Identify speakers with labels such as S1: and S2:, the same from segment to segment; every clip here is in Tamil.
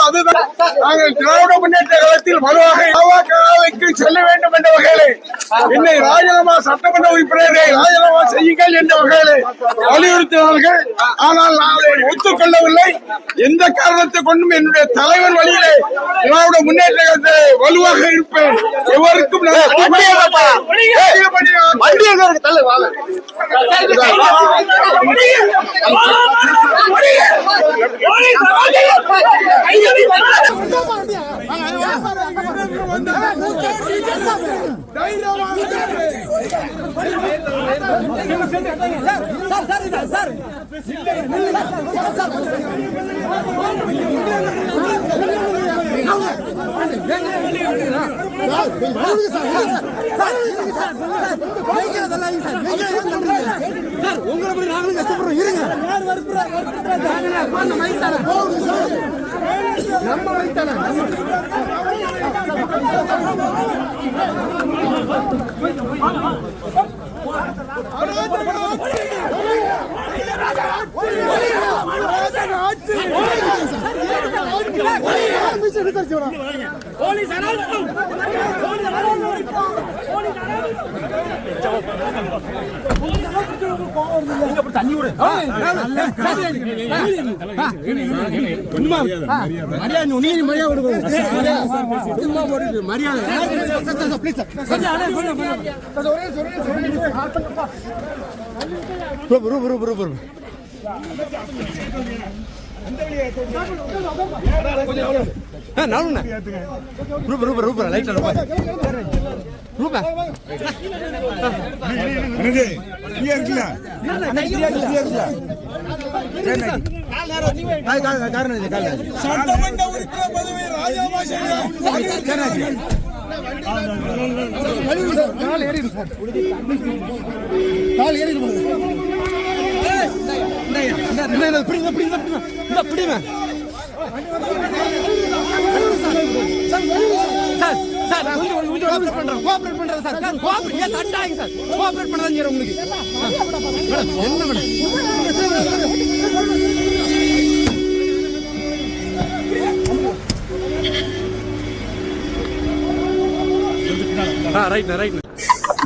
S1: அதுதான் நாங்கள் திராவிட முன்னேற்ற கழகத்தில் மறுவாக செல்ல வேண்டும் என்ற வகையிலே என்னை ராஜினாமா சட்டமன்ற உறுப்பினரை ராஜினாமா செய்யுங்கள் என்ற வகையிலே வலியுறுத்தினார்கள். ஆனால் நான் ஒத்துக்கொள்ளவில்லை. எந்த காரணத்தை கொண்டும் என்னுடைய தலைவர் வழியிலே திராவிட முன்னேற்ற கழகத்தை வலுவாக இருப்பேன். எவருக்கும்
S2: உங்களை நாங்களும் கஷ்டப்படுறோம். இருங்க நம்ம தண்ணி விடு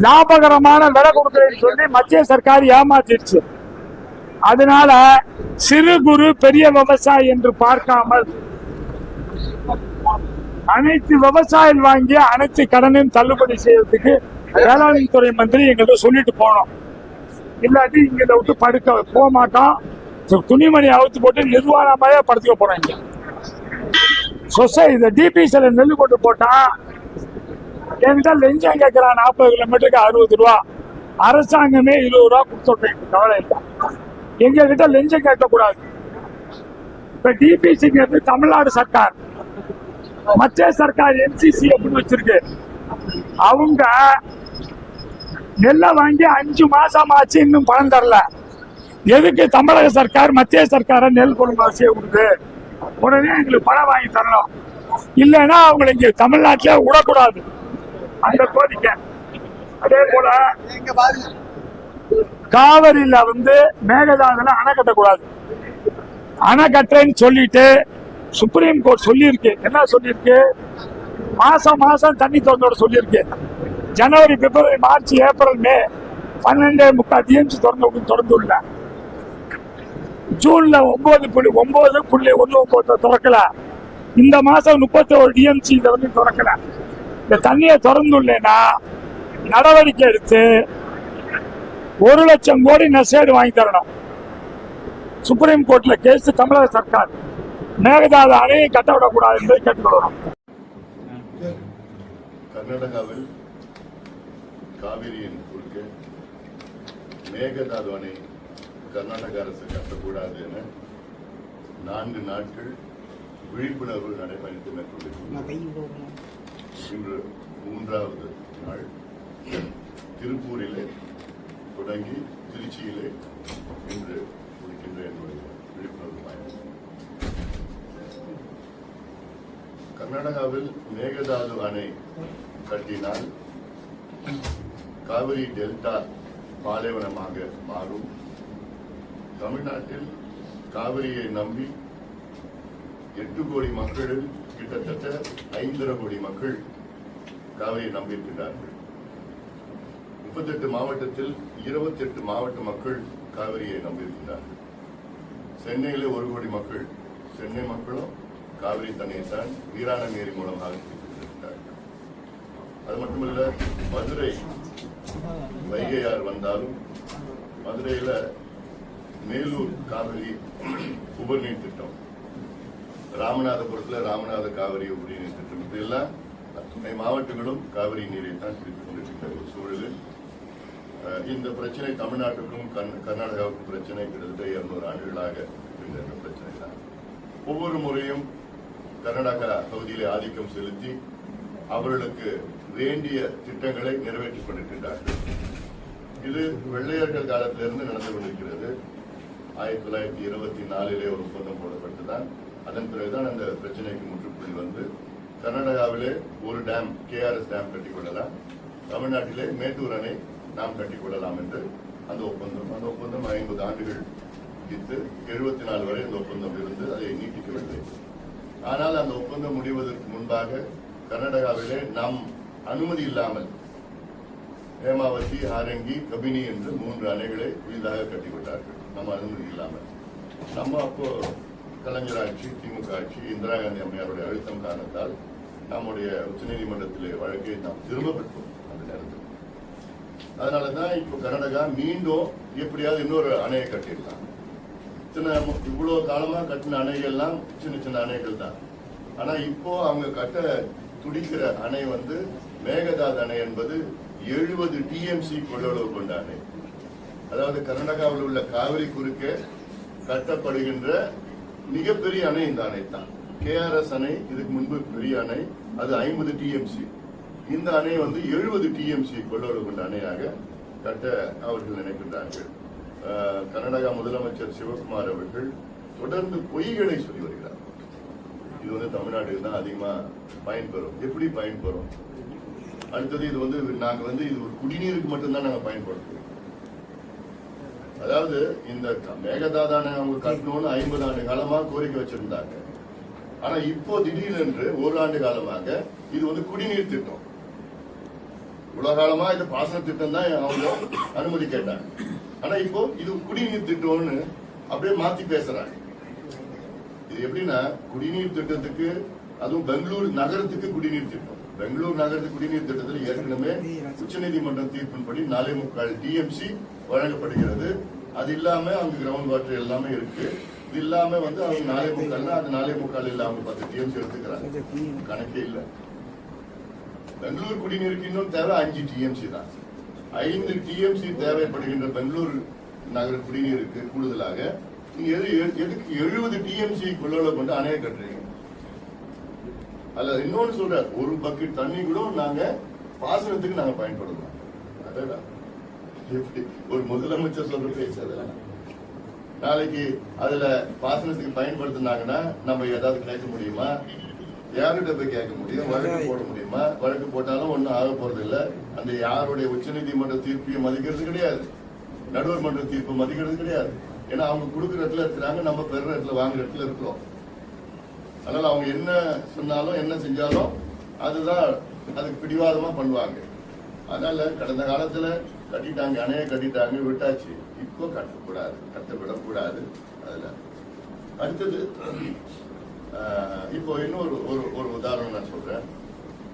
S3: லாபகரமான விலை கொடுக்கிறேன்னு சொல்லி மத்திய சர்க்கார் ஏமாத்திடுச்சு. அதனால சிறு குறு பெரிய விவசாயி என்று பார்க்காமல் அனைத்து விவசாயிகள் வாங்கிய அனைத்து கடனையும் தள்ளுபடி செய்யறதுக்கு வேளாண் துறை மந்திரி எங்கள்கிட்ட சொல்லிட்டு போனோம். இல்லாட்டி இங்க விட்டு படுக்க போக மாட்டோம். துணிமணி அவுத்து போட்டு நிர்வாணமாயே படுத்துக்க போறோம். இங்க சொசைட்டி டிபிசில நெல் கொண்டு போட்டா என்கிட்ட லஞ்சம் கேட்கிறான். 40 கிலோமீட்டருக்கு 60 ரூபா. அரசாங்கமே 20 ரூபா கொடுத்துட்டேன். கவலை இல்லை. எங்க கிட்ட லஞ்சம் கேட்கக்கூடாது. இப்ப டிபிசிங்கிறது தமிழ்நாடு சர்க்கார், மத்திய சர்க்கார் என்சிசி அப்படின்னு வச்சிருக்கு. அவங்க நெல்லை வாங்கி 5 மாசம் ஆச்சு, இன்னும் பணம் தரல. எதுக்கு தமிழக சர்க்கார் மத்திய சர்க்கார நெல் கொள்முதல் செய்ய கொடுக்குது? உடனே எங்களுக்கு பணம் வாங்கி தரணும். இல்லைன்னா அவங்களை இங்க தமிழ்நாட்டில விடக்கூடாது. அந்த கோரிக்கை. அதே போல காவிரியில மேகதாதுல அணை கட்டக்கூடாது. அணை கட்டுறேன்னு சொல்லிட்டு சுப்ரீம் கோர்ட் சொல்லியிருக்கு. என்ன சொல்லியிருக்கு? மாசம் மாசம் தண்ணி திறந்து சொல்லியிருக்கு. ஜனவரி, பிப்ரவரி, மார்ச், ஏப்ரல், மே 12.3 டிஎம்சி திறந்து உள்ள. ஜூன்ல 9.19 திறக்கல. இந்த மாசம் 31 டிஎம்சி திறக்கல. இந்த தண்ணியை திறந்துள்ளேன்னா நடவடிக்கை எடுத்து 1 லட்சம் கோடி நஷ்டஈடு வாங்கி தரணும். சுப்ரீம் கோர்ட்ல கேஸ். தமிழக சர்க்கார் மேகதாது அணையை கட்டவிடக்கூடாது என்பதை கேட்டுக்கொள்ளணும்.
S4: கர்நாடகாவில் காவிரியின் குறுக்கே மேகதாது அணை கர்நாடக அரசு கட்டக்கூடாது என 4 நாட்கள் விழிப்புணர்வு நடைபயணத்தை மேற்கொண்டிருக்கிறது. இன்று 3வது நாள் திருப்பூரிலே தொடங்கி திருச்சியிலே இன்று முடிக்கின்ற என்னுடைய விழிப்புணர்வு பயணம். கர்நாடகாவில் மேகதாது அணை கட்டினால் காவிரி டெல்டா பாலைவனமாக மாறும். தமிழ்நாட்டில் காவிரியை நம்பி 8 கோடி மக்களில் கிட்டத்தட்ட 5.5 கோடி மக்கள் காவிரியை நம்பியிருக்கிறார்கள். 38 மாவட்டத்தில் 28 மாவட்ட மக்கள் காவிரியை நம்பியிருக்கிறார்கள். சென்னையிலே 1 கோடி மக்கள், சென்னை மக்களும் காவிரி தண்ணியை தான் வீராணம் ஏரி மூலமாக குடித்திருக்கிறார்கள். அது மட்டுமல்ல, மதுரை வைகையார் வந்தாலும் மதுரையில மேலூர் காவிரி உபரிநீர் திட்டம், ராமநாதபுரத்தில் ராமநாத காவிரி உபரிநீர் திட்டம், இதெல்லாம் அத்தனை மாவட்டங்களும் காவிரி நீரை தான் பிடித்துக் கொண்டிருக்கிற ஒரு சூழலில் இந்த பிரச்சனை தமிழ்நாட்டுக்கும் கர்நாடகாவுக்கும் பிரச்சனை கிட்டத்தட்ட 200 ஆண்டுகளாக இருந்த பிரச்சனை தான். ஒவ்வொரு முறையும் கர்நாடகா பகுதியிலே ஆதிக்கம் செலுத்தி அவர்களுக்கு வேண்டிய திட்டங்களை நிறைவேற்றிக் கொண்டிருக்கின்றார்கள். இது வெள்ளையர்கள் காலத்திலிருந்து நடந்து கொண்டிருக்கிறது. 1924 ஒரு ஒப்பந்தம் போடப்பட்டுதான் அதன் பிறகுதான் அந்த பிரச்சனைக்கு முற்றுப்புள்ளி வந்து கர்நாடகாவிலே ஒரு டேம், KRS டேம் கட்டிக்கொள்ளலாம், தமிழ்நாட்டிலே மேட்டூர் அணை நாம் கட்டிக்கொள்ளலாம் என்று அந்த ஒப்பந்தம் 50 ஆண்டுகள் முடித்து 74 வரை அந்த ஒப்பந்தம் இருந்து அதை நீட்டிக்கவில்லை. ஆனால் அந்த ஒப்பந்தம் முடிவதற்கு முன்பாக கர்நாடகாவிலே நாம் அனுமதி இல்லாமல் ஹேமாவதி, ஆரங்கி, கபினி என்று 3 அணைகளை புதிதாக கட்டிவிட்டார்கள். நம்ம அனுமதி இல்லாமல். நம்ம அப்போ கலைஞர் ஆட்சி, திமுக ஆட்சி, இந்திரா காந்தி அம்மையாருடைய அழுத்தம் காரணத்தால் நம்முடைய உச்சநீதிமன்றத்திலே வழக்கை நாம் திரும்ப பெற்றோம் அந்த நேரத்தில். அதனாலதான் இப்போ கர்நாடகா மீண்டும் எப்படியாவது இன்னொரு அணையை கட்டிடலாம். இவ்வளவு காலமா கட்டின அணைகள்லாம் சின்ன சின்ன அணைகள் தான். ஆனா இப்போ அவங்க கட்ட துடிக்கிற அணை வந்து மேகதாது அணை என்பது 70 TMC கொள்ளளவு கொண்ட அணை. அதாவது கர்நாடகாவில் உள்ள காவிரி குறுக்கே கட்டப்படுகின்ற மிகப்பெரிய அணை இந்த அணை தான். KRS அணை இதுக்கு முன்பு பெரிய அணை, அது 50 TMC. இந்த அணை வந்து 70 TMC கொள்ளளவு கொண்ட அணையாக கட்ட அவர்கள் நினைக்கின்றார்கள். கர்நாடகா முதலமைச்சர் சிவகுமார் அவர்கள் தொடர்ந்து பொய்களை சொல்லி வருகிறார். இது வந்து தமிழ்நாட்டுக்கு தான் அதிகமா பயன்பெறும். எப்படி பயன்பெறும்? அடுத்தது இது வந்து நாங்க வந்து இது ஒரு குடிநீருக்கு மட்டும்தான் நாங்க பயன்படுத்துவோம். அதாவது இந்த மேகதாதான அவங்க கட்டணும்னு 50 ஆண்டு காலமா கோரிக்கை வச்சிருந்தாங்க. ஆனா இப்போ திடீரென்று 1 ஆண்டு காலமாக இது வந்து குடிநீர் திட்டம். இவ்வளவு காலமா இது பாசன திட்டம் தான் அவங்க அனுமதி கேட்டாங்க. ஆனா இப்போ இது குடிநீர் திட்டம்னு அப்படியே மாத்தி பேசுறாங்க. இது எப்படின்னா, குடிநீர் திட்டத்துக்கு, அதுவும் பெங்களூர் நகரத்துக்கு குடிநீர் திட்டம், பெங்களூர் நகரத்துக்கு குடிநீர் திட்டத்தில் ஏற்கனவே உச்சநீதிமன்றம் தீர்ப்பின்படி 4.25 TMC வழங்கப்படுகிறது. அது இல்லாம அவங்க கிரவுண்ட் வாட்டர் எல்லாமே இருக்கு. இது இல்லாம வந்து அவங்க 4.25 அது 4.25 இல்லாம 10 TMC எடுத்துக்கிறாங்க. கணக்கே இல்லை. பெங்களூர் குடிநீருக்கு இன்னும் தேவை 5 TMC தான். 5 TMC தேவைப்படுகின்ற பெங்களூர் நகர குடிநீருக்கு கூடுதலாக நீங்க எதுக்கு 70 TMC கொள்ளளவு கொண்டு அணையை கட்டுறீங்க? அல்ல இன்னொன்னு சொல்ற, ஒரு பக்கெட் தண்ணி கூட நாங்க பாசனத்துக்கு நாங்க பயன்படுத்தலாம். அதான் எப்படி ஒரு முதலமைச்சர் சொல்ற பேச்சு? அதெல்லாம் நாளைக்கு அதுல பாசனத்துக்கு பயன்படுத்தினாங்கன்னா நம்ம ஏதாவது கேட்க முடியுமா? யார்கிட்ட போய் கேட்க முடியும்? வழக்கு போட முடியுமா? வழக்கு போட்டாலும் ஒன்னும் ஆக போறது இல்ல. அந்த யாருடைய உச்சநீதிமன்ற தீர்ப்பையும் மதிக்கிறது கிடையாது, நடுவர் மன்ற தீர்ப்பு மதிக்கிறது கிடையாது. ஏன்னா அவங்க கொடுக்குற இடத்துல இருக்கிறாங்க, நம்ம பெற இடத்துல வாங்குற இடத்துல இருக்கிறோம். அதனால அவங்க என்ன சொன்னாலும் என்ன செஞ்சாலும் அதுதான் அதுக்கு பிடிவாதமா பண்ணுவாங்க. அதனால கடந்த காலத்துல கட்டிட்டாங்க, அணையை கட்டிட்டாங்க, விட்டாச்சு. இப்போ கட்டக்கூடாது, கட்டப்படக்கூடாது. அதுல அடுத்தது இப்போ இன்னொரு ஒரு உதாரணம் நான் சொல்றேன்.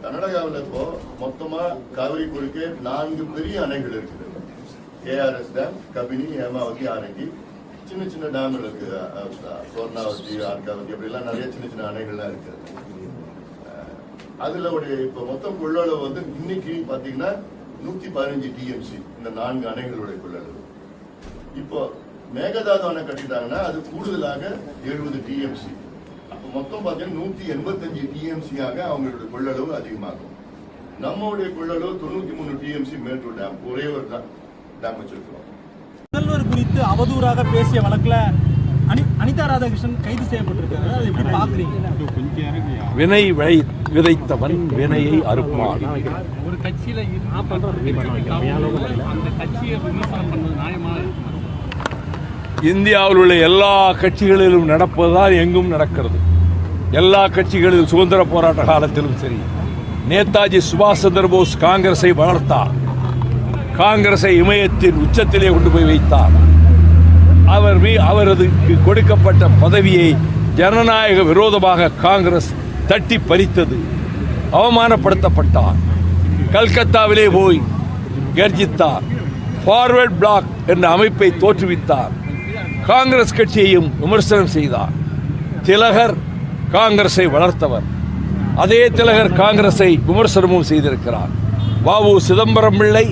S4: கர்நாடகாவில் இப்போ மொத்தமா காவிரி குறுக்கே 4 பெரிய அணைகள் இருக்குது. KRS டேம், கபினி, ஹேமாவதி, ஆரங்கி, சின்ன சின்ன டேம்கள் இருக்கு. சோர்ணாவதி, ஆர்காவதி, அப்படிலாம் நிறைய சின்ன சின்ன அணைகள்லாம் இருக்கு. அதுல இப்ப மொத்தம் கொள்ளளவு வந்து இன்னைக்கு பாத்தீங்கன்னா 115 TMC இந்த 4 அணைகளுடைய கொள்ளளவு. இப்போ மேகதாது அணை கட்டிட்டாங்கன்னா அது கூடுதலாக 70 TMC. அப்ப மொத்தம் பாத்தீங்கன்னா 185 TMC ஆக அவங்களுடைய கொள்ளளவு அதிகமாகும். நம்மளுடைய கொள்ளளவு 93 TMC மேட்டூர் டேம், ஒரே ஒரு டேம் வச்சிருக்கிறோம்.
S5: முதல்வர் குறித்து அவதூறாக பேசிய வழக்குல அனிதா ராதாகிருஷ்ணன் கைது செய்யப்பட்டிருக்காரு. அதை எப்படி பாக்குறீங்க?
S6: வினை விதைத்தவன் வினையை அறுப்பான்.
S7: ஒரு கட்சியில அந்த கட்சியை விமர்சனம் பண்ணது நியாயமா இருக்குமா?
S6: இந்தியாவில் உள்ள எல்லா கட்சிகளிலும் நடப்பதுதான் எங்கும் நடக்கிறது. எல்லா கட்சிகளிலும் சுதந்திர போராட்ட காலத்திலும் சரி, நேதாஜி சுபாஷ் சந்திர போஸ் காங்கிரஸை வளர்த்தார். காங்கிரஸை இமயத்தின் உச்சத்திலே கொண்டு போய் வைத்தார். அவரது கொடுக்கப்பட்ட பதவியை ஜனநாயக விரோதமாக காங்கிரஸ் தட்டி பறித்தது. அவமானப்படுத்தப்பட்டார். கல்கத்தாவிலே போய் கர்ஜித்தார். ஃபார்வர்ட் பிளாக் என்ற அமைப்பை தோற்றுவித்தார். காங்கிரஸ் கட்சியையும் விமர்சனம் செய்தார். திலகர் காங்கிரஸை வளர்த்தவர். அதே திலகர் காங்கிரஸை விமர்சனமும் செய்திருக்கிறார். வ.உ. சிதம்பரம் பிள்ளை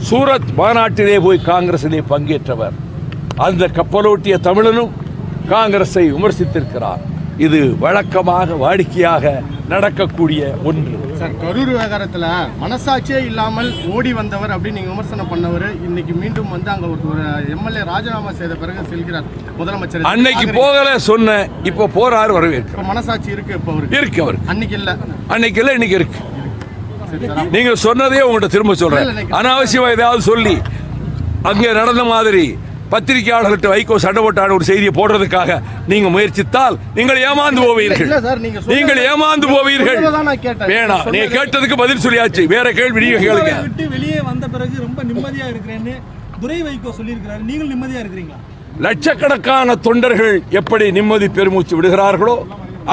S6: சூரத் மாநாட்டிலே போய் காங்கிரஸிலே பங்கேற்றவர். அந்த கப்பலோட்டிய தமிழனும் காங்கிரஸை விமர்சித்திருக்கிறார். இது வழக்கமாக வாடிக்கையாக நடக்கக்கூடிய ஒன்று.
S7: சார், கரூர் விவகாரத்தில் மனசாட்சியே இல்லாமல் ஓடி வந்தவர் அப்படின்னு நீங்க விமர்சனம் பண்ணவர் இன்னைக்கு மீண்டும் வந்து அங்க ஒரு எம்எல்ஏ ராஜினாமா செய்த பிறகு செல்கிறார் முதலமைச்சர்.
S6: அன்னைக்கு போகல சொன்ன, இப்ப போறாரு. வரவேற்க
S7: மனசாட்சி இருக்கு இப்ப அவருக்கு.
S6: இருக்கு அவருக்கு.
S7: அன்னைக்கு இல்ல,
S6: அன்னைக்கு இல்ல, இன்னைக்கு இருக்கு. நீங்க சொன்னதே உங்கள்கிட்ட திரும்ப சொல்றேன். அனாவசியமா ஏதாவது சொல்லி அங்கே நடந்த மாதிரி பத்திரிகையாளர்கிட்ட வைகோ சண்டை போட்டான ஒரு செய்தியை போடுறதுக்காக நீங்க முயற்சித்தால் நீங்கள் ஏமாந்து போவீர்கள். நீங்கள் ஏமாந்து போவீர்கள். வேணாம், நீங்க கேட்டதுக்கு பதில் சொல்லியாச்சு. வேற கேள்வி நீங்க கேளுங்க.
S5: விட்டு வெளியே வந்த பிறகு ரொம்ப நிம்மதியா இருக்கிறேன்னு துரை வைகோ சொல்லியிருக்கிறாரு. நீங்கள் நிம்மதியா இருக்கிறீங்களா?
S6: லட்சக்கணக்கான தொண்டர்கள் எப்படி நிம்மதி பெருமூச்சு விடுகிறார்களோ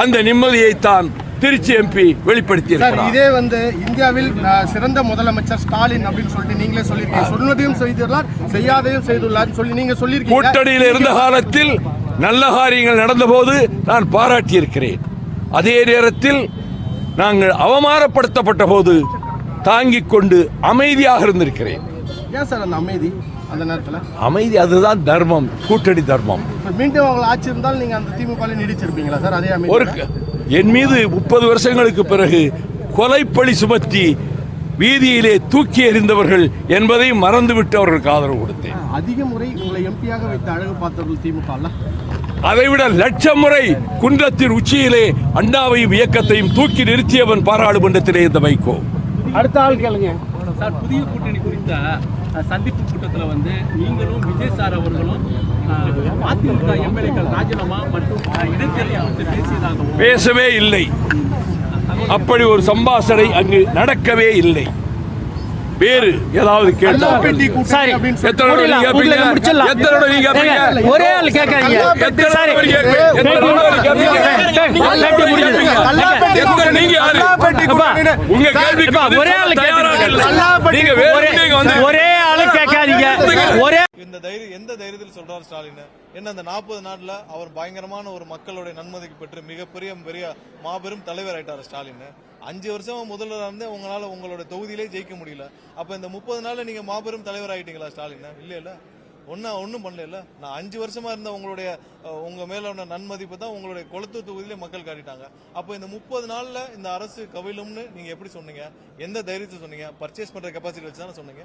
S6: அந்த நிம்மதியைத்தான் திருச்சி எம்பி வெளிப்படுத்தி இருக்கிறார்.
S7: இதே வந்து இந்தியாவில் சிறந்த முதலமைச்சர் ஸ்டாலின் அப்படின்னு சொல்லிட்டு நீங்களே சொல்லியிருக்கீங்க. சொன்னதையும் செய்துள்ளார், செய்யாதையும் செய்துள்ளார் சொல்லி நீங்க சொல்லியிருக்கீங்க.
S6: கூட்டணியில் இருந்த காலத்தில் நல்ல காரியங்கள் நடந்த போது நான் பாராட்டி இருக்கிறேன். அதே நேரத்தில் நாங்கள் அவமானப்படுத்தப்பட்ட போது தாங்கிக் கொண்டு அமைதியாக இருந்திருக்கிறேன்.
S7: ஏன் சார் அந்த அமைதி? அந்த நேரத்தில்
S6: அமைதி அதுதான் தர்மம், கூட்டணி தர்மம்.
S7: மீண்டும் அவங்க ஆட்சி இருந்தால் நீங்க அந்த திமுக நீடிச்சிருப்பீங்களா சார்? அதே அமைதி.
S6: என் மீது 30 வருஷங்களுக்கு பிறகு கொலைப்பழி சுமத்தி வீதியிலே தூக்கி எறிந்தவர்கள் என்பதை மறந்துவிட்டு அவர்களுக்கு ஆதரவு கொடுத்தேன்.
S7: அதிக முறை உங்களை எம்பியாக வைத்து அழகு பார்த்தவர்கள் திமுக.
S6: அதைவிட லட்சம் முறை குன்றத்தின் உச்சியிலே அண்ணாவையும் இயக்கத்தையும் தூக்கி நிறுத்தியவன் பாராளுமன்றத்திலே இந்த வைகோ.
S7: அடுத்த ஆள் கேளுங்க
S8: சார். புதிய கூட்டணி குறித்த சந்திப்பு கூட்டத்தில் வந்து நீங்களும் விஜய் சார் அவர்களும் அதிமுக எம்எல்ஏக்கள் ராஜினாமா மற்றும் இடைத்தேர்தல் குறித்து பேசியதாகவும்
S6: பேசவே இல்லை. அப்படி ஒரு சம்பாஷணை அங்கு நடக்கவே இல்லை. வேறு ஏதாவது கேட்டால்
S8: ஒரே ஆள் கேட்கறீங்க.
S6: உங்க கேள்விக்கு ஒரே ஆள்
S8: ஒரே ஆளு கேட்காதீங்க. ஒரே
S9: எந்த தைரியத்தில் சொல்றாரு ஸ்டாலின்? என்ன அந்த 40 நாட்ல அவர் பயங்கரமான ஒரு மக்களுடைய நன்மதிக்கு பெற்று மிகப்பெரிய மாபெரும் தலைவர் ஆயிட்டாரு ஸ்டாலின். 5 வருஷமா முதல்வராக இருந்து உங்களால உங்களோட தொகுதியிலே ஜெயிக்க முடியல. அப்ப இந்த 30 நாள்ல நீங்க மாபெரும் தலைவர் ஆயிட்டீங்களா ஸ்டாலின்? இல்ல ஒன்னும் பண்ணல. நான் 5 வருஷமா இருந்த உங்க மேல நன்மதிப்பு தான் உங்களுடைய கொளத்தூர் தொகுதியிலே மக்கள் காட்டிட்டாங்க. அப்ப இந்த 30 நாள்ல இந்த அரசு கவிழும்னு நீங்க எப்படி சொன்னீங்க? எந்த தைரியத்தை சொன்னீங்க? பர்ச்சேஸ் பண்ற கெப்பாசிட்டி வச்சு தானே சொன்னீங்க.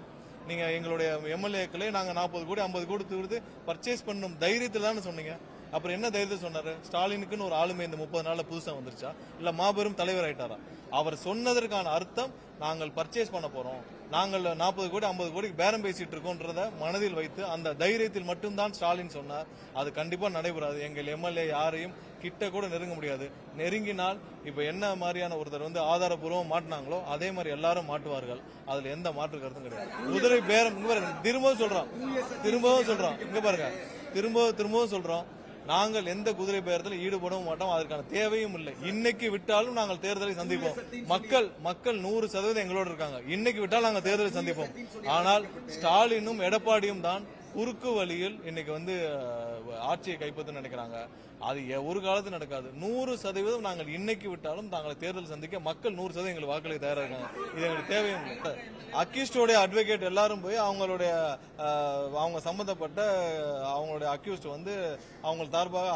S9: நீங்க எங்களுடைய எம்எல்ஏக்களே நாங்க 40 கோடி 50 கோடி கொடுத்து பர்ச்சேஸ் பண்ணும் தைரியத்தில் தானே சொன்னீங்க. அப்புறம் என்ன தைரியத்தை சொன்னாரு? ஸ்டாலினுக்குன்னு ஒரு ஆளுமை இந்த 30 நாள்ல புதுசா வந்துருச்சா? இல்ல மாபெரும் தலைவர் ஆயிட்டாரா? அவர் சொன்னதற்கான அர்த்தம் நாங்கள் பர்ச்சேஸ் பண்ண போறோம், நாங்கள் 40 கோடி 50 கோடிக்கு பேரம் பேசிட்டு இருக்கோன்றத மனதில் வைத்து அந்த தைரியத்தில் மட்டும்தான் ஸ்டாலின் சொன்னார். அது கண்டிப்பா நடைபெறாது. எங்கள் எம்எல்ஏ யாரையும் கிட்ட கூட நெருங்க முடியாது. நெருங்கினால் இப்ப என்ன மாதிரியான ஒருத்தர் வந்து ஆதாரபூர்வம் மாட்டினாங்களோ அதே மாதிரி எல்லாரும் மாட்டுவார்கள். அதுல எந்த மாற்று கருத்தும் கிடையாது. குதிரை பேரம் திரும்பவும் சொல்றோம் இங்க பாருங்க, திரும்பவும் சொல்றோம். நாங்கள் எந்த குதிரை பேரத்தில் ஈடுபடவும் மாட்டோம். அதற்கான தேவையும் இல்லை. இன்னைக்கு விட்டாலும் நாங்கள் தேர்தலை சந்திப்போம். மக்கள் 100% எங்களோடு இருக்காங்க. இன்னைக்கு விட்டால் நாங்கள் தேர்தலை சந்திப்போம். ஆனால் ஸ்டாலினும் எடப்பாடியும் தான் குறுக்கு வழியில் இன்னைக்கு வந்து ஆட்சியை கைப்பற்ற நினைக்கிறாங்க. அது ஒரு காலத்தில் நடக்காது. 100% நாங்கள் இன்னைக்கு விட்டாலும் தாங்களை தேர்தல் சந்திக்க மக்கள் 100% எங்களுக்கு வாக்களிக்க தயாரா இருக்காங்க. இது எங்களுக்கு தேவையும் இல்லை. அக்யூஸ்டோடைய அட்வொகேட் எல்லாரும் போய் அவங்க சம்பந்தப்பட்ட அவங்களுடைய அக்யூஸ்ட் வந்து அவங்க சார்பாக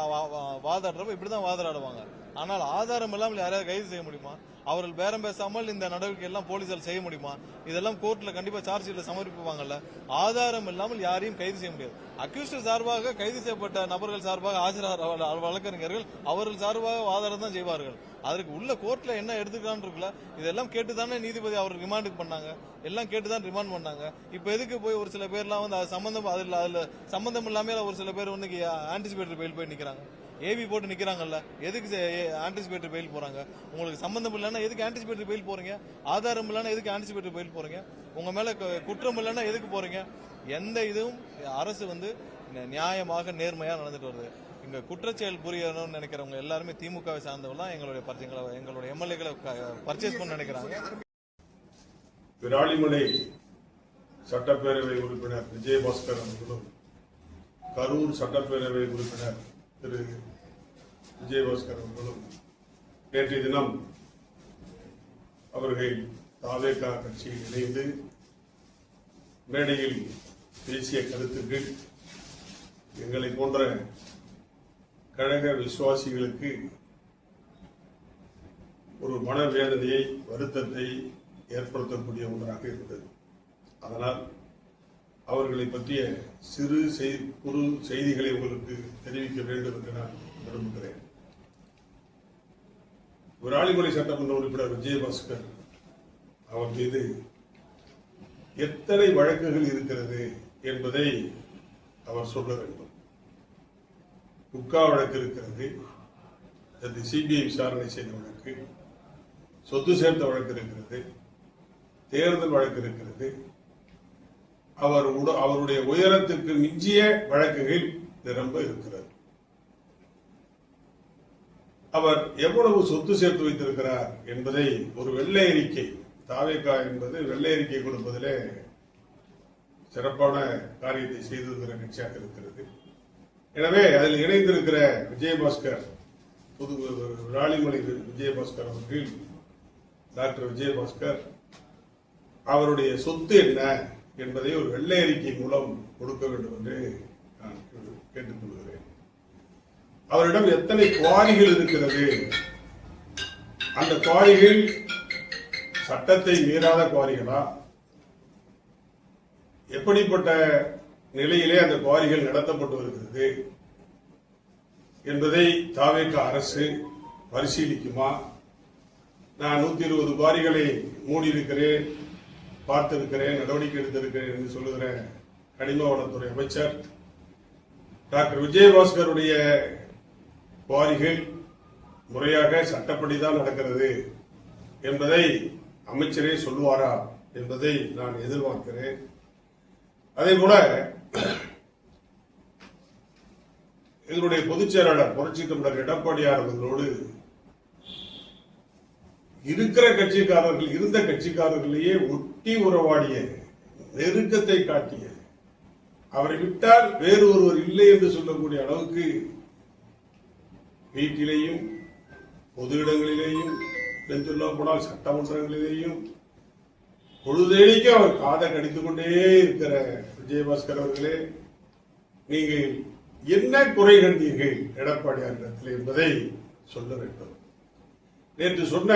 S9: வாதாடுறப்ப இப்படிதான் வாதாடுவாங்க. ஆனால் ஆதாரம் இல்லாமல் யாரையாவது கைது செய்ய முடியுமா? அவர்கள் பேரம் பேசாமல் இந்த நடவடிக்கை எல்லாம் போலீசார் செய்ய முடியுமா? இதெல்லாம் கோர்ட்ல கண்டிப்பா சார்ஜ் ஷீட்ல சமர்ப்பிப்பாங்கல்ல. ஆதாரம் இல்லாமல் யாரையும் கைது செய்ய முடியாது. அக்யூஸ்ட் சார்பாக கைது செய்யப்பட்ட சம்பந்தப்பட்ட நபர்கள் சார்பாக ஆஜராகிற வழக்கறிஞர்கள் அவர்கள் சார்பாக வாதாடம் தான் செய்வார்கள். அதற்கு உள்ள கோர்ட்ல என்ன எடுத்துக்கலான்னு இருக்குல்ல, இதெல்லாம் கேட்டுதானே நீதிபதி அவர் ரிமாண்டுக்கு பண்ணாங்க, எல்லாம் கேட்டுதான் ரிமாண்ட் பண்ணாங்க. இப்ப எதுக்கு போய் ஒரு சில பேர்லாம் வந்து அதுல சம்பந்தம் இல்லாம ஒரு சில பேர் வந்து ஆன்டிசிபேட்டரி பெயில் போய் நிக்கிறாங்க, ஏவி போட்டு நிக்கிறாங்கல்ல, எதுக்கு ஆன்டிசிபேட்டரி பெயில் போறாங்க? உங்களுக்கு சம்பந்தம் இல்லைன்னா எதுக்கு ஆன்டிசிபேட்டரி பெயில் போறீங்க? ஆதாரம் இல்லைன்னா எதுக்கு ஆன்டிசிபேட்டரி பெயில் போறீங்க? உங்க மேல குற்றம் இல்லைன்னா எதுக்கு போறீங்க? எந்த இதுவும் அரசு வந்து நியாயமாக நேர்மையா நடந்துட்டு வருது. இங்க குற்றச்செயல் புரியணும்னு நினைக்கிறவங்க எல்லாருமே திமுகவை சார்ந்தவங்க தான் எங்களுடைய எம்எல்ஏக்களை பர்ச்சேஸ் பண்ண நினைக்கிறாங்க.
S10: விராலிமலை சட்டப்பேரவை உறுப்பினர் விஜயபாஸ்கர் அவர்களும் கரூர் சட்டப்பேரவை உறுப்பினர் திரு விஜயபாஸ்கர் அவர்களும் நேற்றைய தினம் அவர்கள் தாவேகா கட்சியில் இணைந்து மேடையில் பேசிய கருத்துக்கள் எங்களை போன்ற கழக விசுவாசிகளுக்கு ஒரு மனவேதனையை, வருத்தத்தை ஏற்படுத்தக்கூடிய ஒன்றாக இருந்தது. அதனால் அவர்களை பற்றிய குறு செய்திகளை உங்களுக்கு தெரிவிக்க வேண்டும் என்று நான் விரும்புகிறேன். விராலிமலை சட்டமன்ற உறுப்பினர் விஜயபாஸ்கர் அவர் மீது எத்தனை வழக்குகள் இருக்கிறது என்பதை அவர் சொல்ல வேண்டும். குட்கா வழக்கு இருக்கிறது, சிபிஐ விசாரணை செய்த வழக்கு, சொத்து சேர்த்த வழக்கு இருக்கிறது, தேர்தல் வழக்கு இருக்கிறது. அவருடைய உயரத்திற்கு மிஞ்சிய வழக்குகள் நிரம்ப இருக்கிறது. அவர் எவ்வளவு சொத்து சேர்த்து வைத்திருக்கிறார் என்பதை ஒரு வெள்ளை அறிக்கை, தாவேகா என்பது வெள்ளை அறிக்கை கொடுப்பதிலே சிறப்பான காரியத்தை செய்திருக்கிற கட்சியாக இருக்கிறது. எனவே அதில் இணைந்திருக்கிற விஜயபாஸ்கர், விராலிமலை விஜயபாஸ்கர் அவர்கள், டாக்டர் விஜயபாஸ்கர் அவருடைய சொத்து என்ன என்பதை ஒரு வெள்ளை அறிக்கை மூலம் கொடுக்க வேண்டும் என்று நான் கேட்டுக் கொள்கிறேன். அவரிடம் எத்தனை குவாரிகள் இருக்கிறது, அந்த குவாரிகள் சட்டத்தை மீறாத குவாரிகளா, எப்படிப்பட்ட நிலையிலே அந்த குவாரிகள் நடத்தப்பட்டு வருகிறது என்பதை தாவேகா அரசு பரிசீலிக்குமா? நான் 120 குவாரிகளை மூடியிருக்கிறேன், பார்த்திருக்கிறேன், நடவடிக்கை எடுத்திருக்கிறேன் என்று சொல்லுகிற கனிம வளத்துறை அமைச்சர் டாக்டர் விஜயபாஸ்கருடைய குவாரிகள் முறையாக சட்டப்படிதான் நடக்கிறது என்பதை அமைச்சரே சொல்லுவாரா என்பதை நான் எதிர்பார்க்கிறேன். அதே போல எங்களுடைய பொதுச் செயலாளர் புரட்சித் தமிழர் எடப்பாடியார் அவர்களோடு இருக்கிற கட்சிக்காரர்கள், இருந்த கட்சிக்காரர்களையே ஒட்டி உறவாடிய, நெருக்கத்தை காட்டிய, அவரை விட்டால் வேறு ஒருவர் இல்லை என்று சொல்லக்கூடிய அளவுக்கு வீட்டிலேயும் பொது இடங்களிலேயும் சொல்ல போனால் சட்டமன்றங்களிலேயும் பொழுதேனிக்கு அவர் காதை கடித்துக் கொண்டே இருக்கிற விஜயபாஸ்கர் அவர்களே, நீங்கள் என்ன குறை கண்டீர்கள் எடப்பாடியாரிடத்தில் என்பதை சொல்ல வேண்டும். நேற்று சொன்ன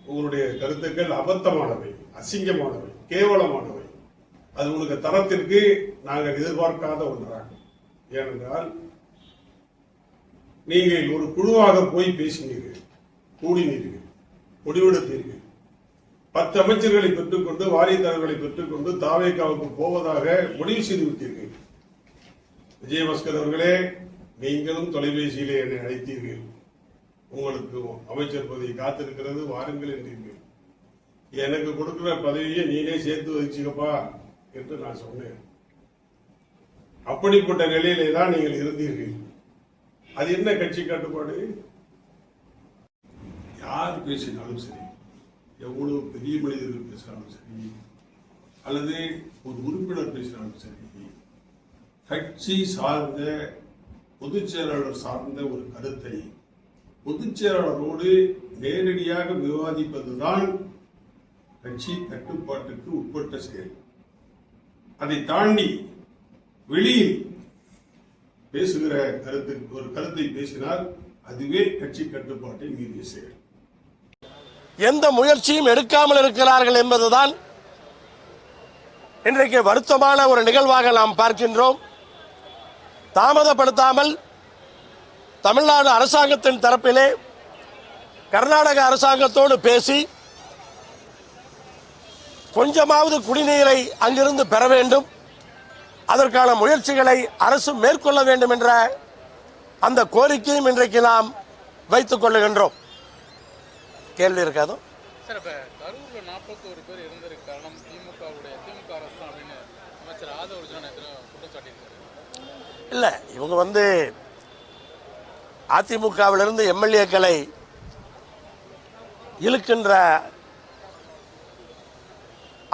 S10: உங்களுடைய கருத்துக்கள் அபத்தமானவை, அசிங்கமானவை, கேவலமானவை. அது உங்களுக்கு தரத்திற்கு நாங்கள் எதிர்பார்க்காத ஒன்றாகும். ஏனென்றால் நீங்கள் ஒரு குழுவாக போய் பேசினீர்கள், கூடினீர்கள், முடிவெடுத்தீர்கள். 10 அமைச்சர்களை பெற்றுக்கொண்டு, வாரியத்தாளர்களை பெற்றுக்கொண்டு தாவேகாவுக்கு போவதாக முடிவு செய்து விட்டீர்கள். விஜயபாஸ்கர் அவர்களே, நீங்களும் தொலைபேசியிலே என்னை அழைத்தீர்கள். உங்களுக்கு அமைச்சர் பதவி காத்திருக்கிறது, வாருங்கள் என்றீர்கள். எனக்கு கொடுக்கிற பதவியை நீனே சேர்த்து வச்சுக்கப்பா என்று நான் சொன்னேன். அப்படிப்பட்ட நிலையிலே தான் நீங்கள் இருந்தீர்கள். அது என்ன கட்சி கட்டுப்பாடு? யார் பேசினாலும் சரி, எவ்வளவு பெரிய மனிதர்கள் பேசினாலும் சரி, அல்லது ஒரு உறுப்பினர் பேசினாலும் சரி, கட்சி சார்ந்த, பொதுச் செயலாளர் சார்ந்த ஒரு கருத்தை பொதுச் செயலாளரோடு நேரடியாக விவாதிப்பதுதான் கட்சி கட்டுப்பாட்டுக்கு உட்பட்ட செயல். அதை தாண்டி வெளியில் பேசுகிற ஒரு கருத்தை பேசினால் அதுவே கட்சி கட்டுப்பாட்டை மீறிய செயல்.
S11: எந்த முயற்சியும் எடுக்காமல் இருக்கிறார்கள் என்பதுதான் இன்றைக்கு வருத்தமான ஒரு நிகழ்வாக நாம் பார்க்கின்றோம். தாமதப்படுத்தாமல் தமிழ்நாடு அரசாங்கத்தின் தரப்பிலே கர்நாடக அரசாங்கத்தோடு பேசி கொஞ்சமாவது குடிநீரை அங்கிருந்து பெற வேண்டும், அதற்கான முயற்சிகளை அரசு மேற்கொள்ள வேண்டும் என்ற அந்த கோரிக்கையும் இன்றைக்கு நாம் வைத்துக் கொள்ளுகின்றோம். கேள்வி இருக்காதோ?
S12: சார், இப்ப கரூர்ல 41 பேர் இருந்திருக்கு காரணம் திமுக அரசு தான் அப்படின்னு அமைச்சர் ஆதவ குற்றம் சாட்டியிருக்காரு.
S11: இல்ல, இவங்க அதிமுகவிலிருந்து எம்எல்ஏக்களை இழுக்கின்ற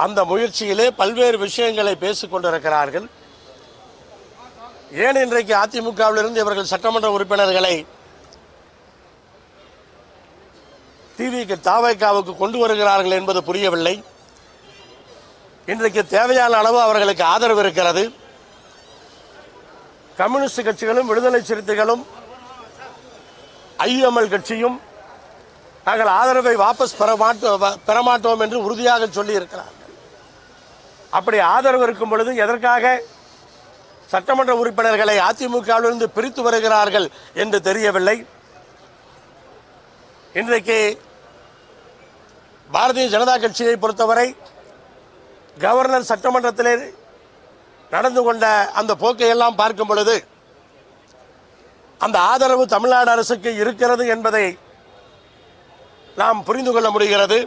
S11: அந்த முயற்சியிலே பல்வேறு விஷயங்களை பேசிக் கொண்டிருக்கிறார்கள். ஏன் இன்றைக்கு அதிமுகவிலிருந்து இவர்கள் சட்டமன்ற உறுப்பினர்களை தாவேகாவுக்கு கொண்டு வருகிறார்கள் என்பது புரியவில்லை. இன்றைக்கு தேவையான அளவு அவர்களுக்கு ஆதரவு இருக்கிறது. கம்யூனிஸ்ட் கட்சிகளும் விடுதலை சிறுத்தைகளும் ஐஎம்எல் கட்சியும் நாங்கள் ஆதரவை வாபஸ் பெறமாட்டோம் என்று உறுதியாக சொல்லி இருக்கிறார்கள். அப்படி ஆதரவு இருக்கும் பொழுது எதற்காக சட்டமன்ற உறுப்பினர்களை அதிமுகவிலிருந்து பிரித்து வருகிறார்கள் என்று தெரியவில்லை. இன்றைக்கு பாரதிய ஜனதா கட்சியை பொறுத்தவரை கவர்னர் சட்டமன்றத்திலே நடந்து கொண்ட அந்த போக்கை எல்லாம் பார்க்கும் பொழுது அந்த ஆதரவு தமிழ்நாடு அரசுக்கு இருக்கிறது என்பதை நாம் புரிந்து கொள்ள முடிகிறது.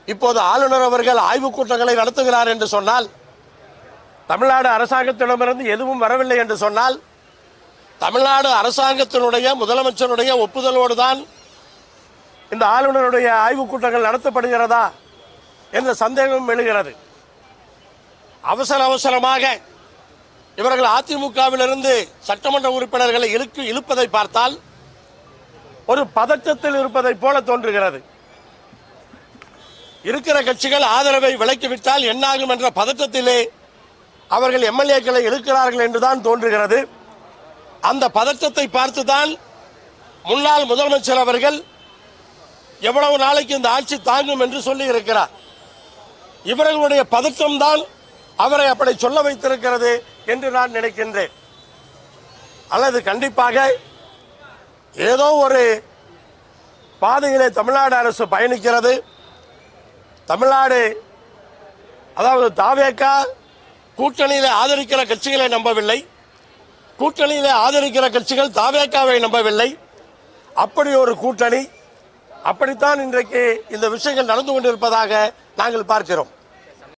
S11: இப்போது ஆளுநர் அவர்கள் ஆய்வுக் கூட்டங்களை நடத்துகிறார் என்று சொன்னால், தமிழ்நாடு அரசாங்கத்திடமிருந்து எதுவும் வரவில்லை என்று சொன்னால், தமிழ்நாடு அரசாங்கத்தினுடைய முதலமைச்சருடைய ஒப்புதலோடு தான் இந்த ஆளுநருடைய ஆய்வுக் கூட்டங்கள் நடத்தப்படுகிறதா என்ற சந்தேகம் எழுகிறது. அவசரமாக இவர்கள் அதிமுகவிலிருந்து சட்டமன்ற உறுப்பினர்களை இழுப்பதை பார்த்தால் ஒரு பதற்றத்தில் இருப்பதை போல தோன்றுகிறது. இருக்கிற கட்சிகள் ஆதரவை விலக்கிவிட்டால் என்னாகும் என்ற பதற்றத்திலே அவர்கள் எம்எல்ஏக்களை இழுக்கிறார்கள் என்றுதான் தோன்றுகிறது. அந்த பதற்றத்தை பார்த்துதான் முன்னாள் முதலமைச்சர் அவர்கள் எவ்வளவு நாளைக்கு இந்த ஆட்சி தாங்கும் என்று சொல்லி இருக்கிறார். இவர்களுடைய பதற்றம் தான் அவரை அப்படி சொல்ல வைத்திருக்கிறது என்று நான் நினைக்கின்றேன். அல்லது கண்டிப்பாக ஏதோ ஒரு பாதையிலே தமிழ்நாடு அரசு பயணிக்கிறது. தமிழ்நாடு, அதாவது தாவேகா கூட்டணியிலே ஆதரிக்கிற கட்சிகளை நம்பவில்லை, கூட்டணியிலே ஆதரிக்கிற கட்சிகள் தாவேகாவை நம்பவில்லை. அப்படி ஒரு கூட்டணி, அப்படித்தான் இன்றைக்கு இந்த விஷயங்கள் நடந்து கொண்டிருப்பதாக நாங்கள் பார்க்கிறோம்.